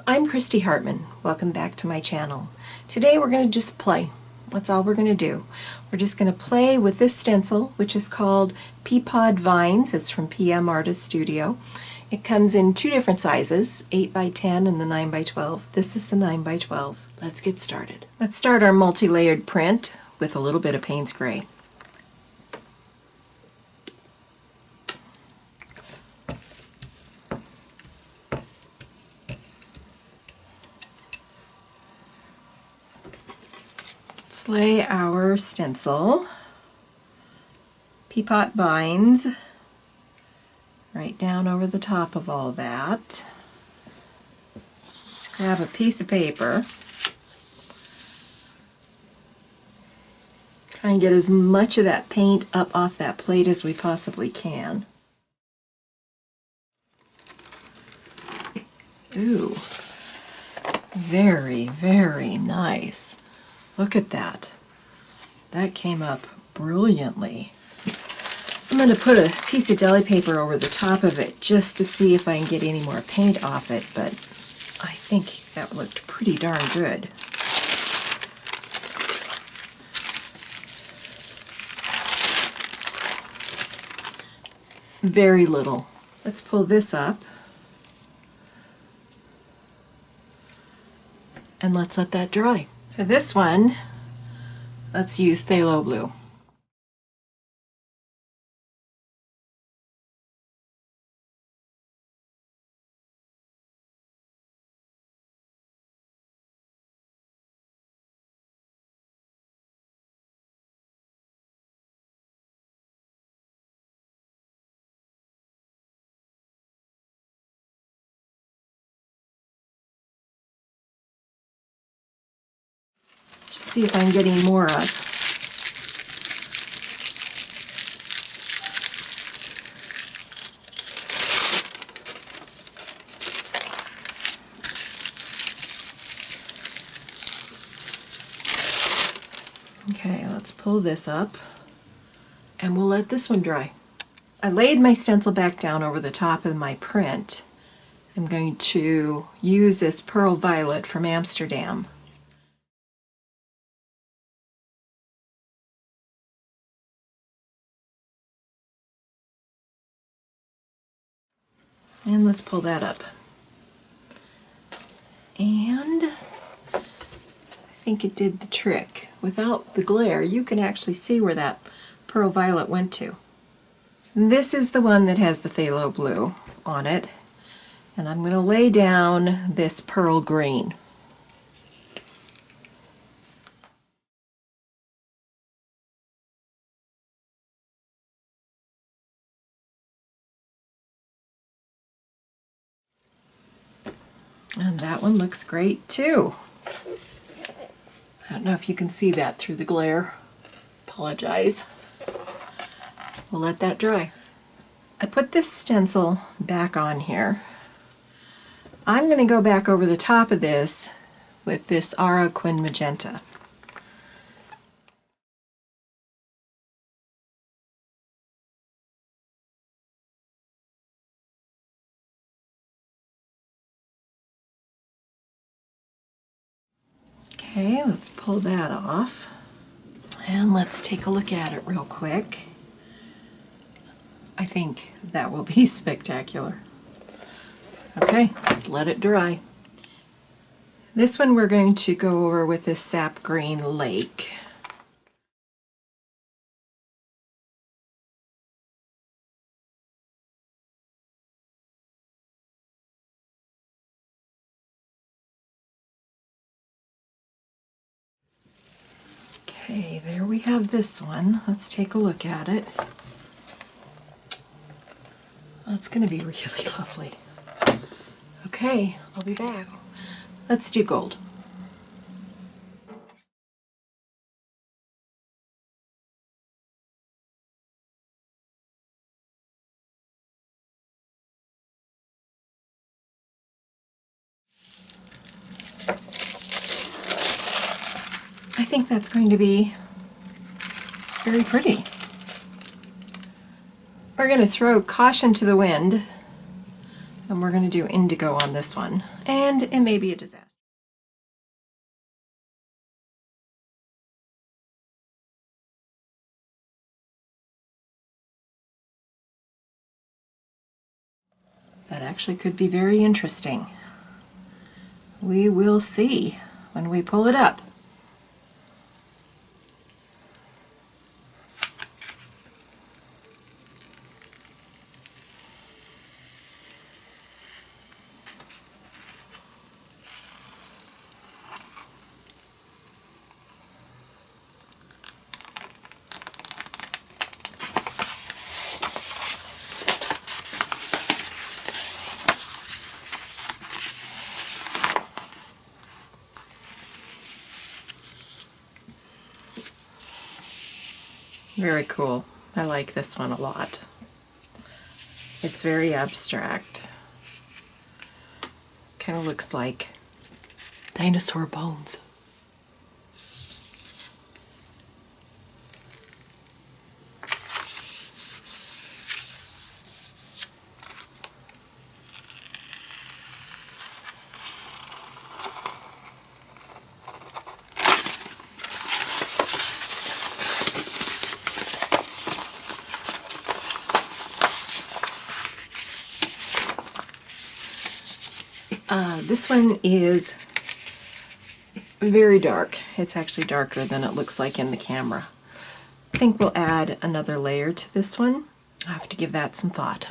I'm Christy Hartman. Welcome back to my channel. Today we're going to just play. That's all we're going to do. We're just going to play with this stencil, which is called Pea Pod Vines. It's from PM Artist Studio. It comes in two different sizes, 8 by 10 and the 9 by 12. This is the 9 by 12. Let's get started. Let's start our multi-layered print with a little bit of Payne's Gray. Let's lay our stencil, Pea Pod Vines, right down over the top of all that. Let's grab a piece of paper. Try and get as much of that paint up off that plate as we possibly can. Ooh, very, very nice. Look at that. That came up brilliantly. I'm going to put a piece of deli paper over the top of it just to see if I can get any more paint off it, but I think that looked pretty darn good. Very little. Let's pull this up and let's let that dry. For this one, let's use phthalo blue. See if I can get any more up. Okay, let's pull this up and we'll let this one dry. I laid my stencil back down over the top of my print. I'm going to use this Pearl Violet from Amsterdam. And let's pull that up. And I think it did the trick. Without the glare, you can actually see where that Pearl Violet went to. This is the one that has the phthalo blue on it. And I'm going to lay down this pearl green. And that one looks great too. I don't know if you can see that through the glare. Apologize. We'll let that dry. I put this stencil back on here. I'm going to go back over the top of this with this Awaken magenta. Okay, let's pull that off and let's take a look at it real quick. I think that will be spectacular. Okay, let's let it dry. This one we're going to go over with this sap green lake. Okay, there we have this one. Let's take a look at it. That's going to be really lovely. Okay, I'll be back. Let's do gold. I think that's going to be very pretty. We're going to throw caution to the wind And we're going to do indigo on this one, and it may be a disaster. That actually could be very interesting. We will see when we pull it up. Very cool. I like this one a lot. It's very abstract. Kind of looks like dinosaur bones. This one is very dark. It's actually darker than it looks like in the camera. I think we'll add another layer to this one. I'll have to give that some thought.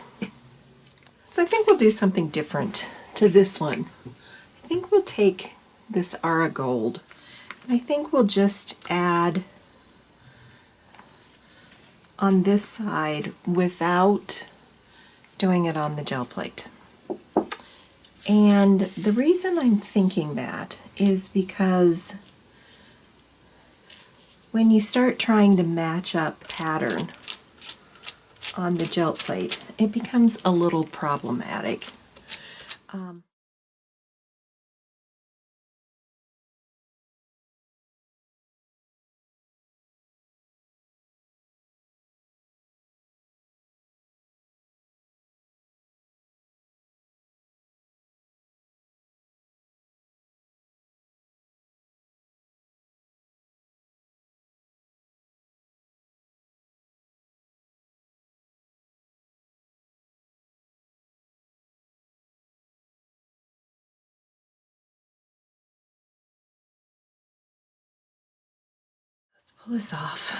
So I think we'll do something different to this one. I think we'll take this Ara Gold. I think we'll just add on this side without doing it on the gel plate. And the reason I'm thinking that is because when you start trying to match up pattern on the gel plate, it becomes a little problematic. Let's pull this off.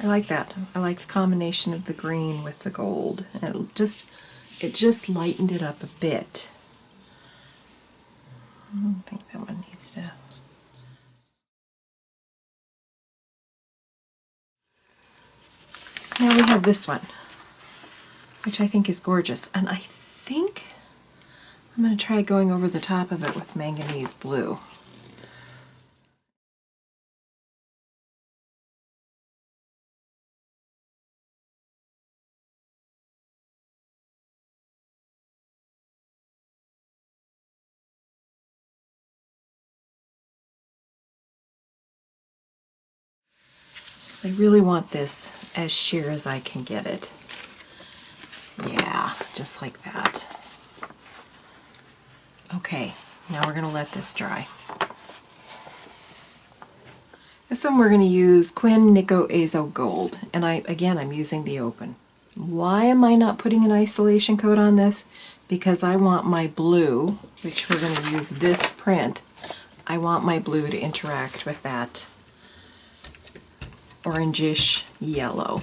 I like that. I like the combination of the green with the gold. And it just lightened it up a bit. I don't think that one needs to. Now we have this one, which I think is gorgeous. And I think I'm going to try going over the top of it with manganese blue. I really want this as sheer as I can get it. Yeah, just like that. Okay, now we're going to let this dry. This one we're going to use Quin Nico Azo Gold, and I'm using the open. Why am I not putting an isolation coat on this? Because I want my blue, which we're going to use this print, I want my blue to interact with that orangish yellow.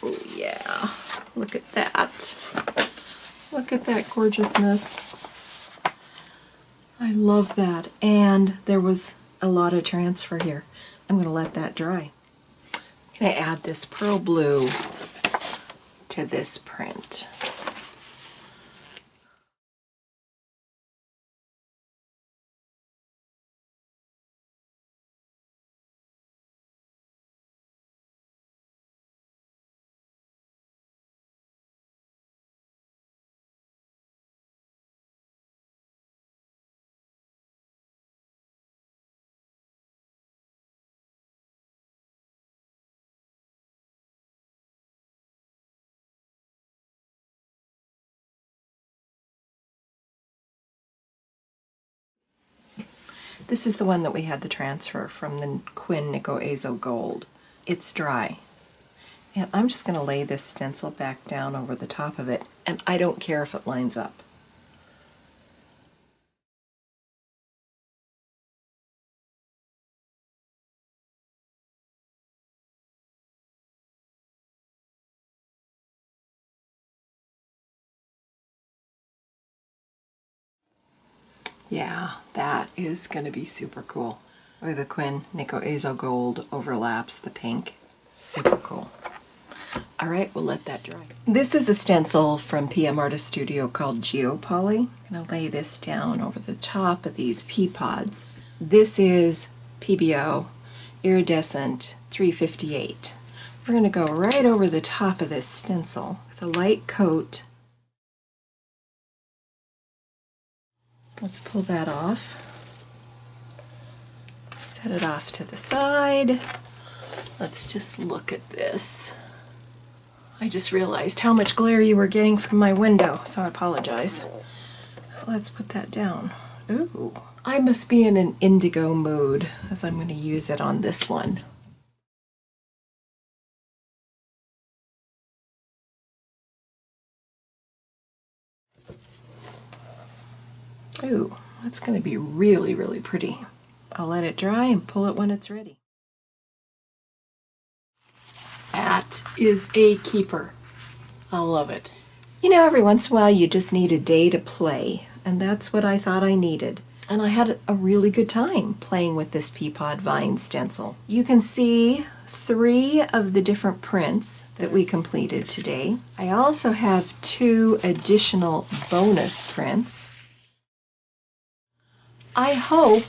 Oh yeah, look at that. Look at that gorgeousness. I love that. And there was a lot of transfer here. I'm going to let that dry. I'm going to add this pearl blue to this print. This is the one that we had the transfer from the Quinn Nickel Azo Gold. It's dry. And I'm just going to lay this stencil back down over the top of it, and I don't care if it lines up. Yeah, that is going to be super cool. Where the Quinn Nickel Azo Gold overlaps the pink. Super cool. Alright, we'll let that dry. This is a stencil from PM Artist Studio called Geopoly. I'm going to lay this down over the top of these pea pods. This is PBO Iridescent 358. We're going to go right over the top of this stencil with a light coat. Let's pull that off. Set it off to the side. Let's just look at this. I just realized how much glare you were getting from my window, so I apologize. Let's put that down. Ooh, I must be in an indigo mood, as I'm going to use it on this one. Ooh, that's going to be really, really pretty. I'll let it dry and pull it when it's ready. That is a keeper. I love it. You know, every once in a while you just need a day to play, and that's what I thought I needed. And I had a really good time playing with this Pea Pod Vines stencil. You can see 3 of the different prints that we completed today. I also have 2 additional bonus prints. I hope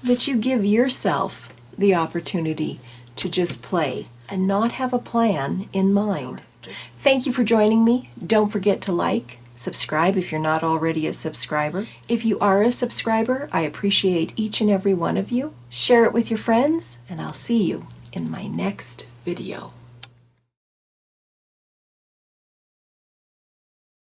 that you give yourself the opportunity to just play and not have a plan in mind. Thank you for joining me. Don't forget to like, subscribe if you're not already a subscriber. If you are a subscriber, I appreciate each and every one of you. Share it with your friends, and I'll see you in my next video.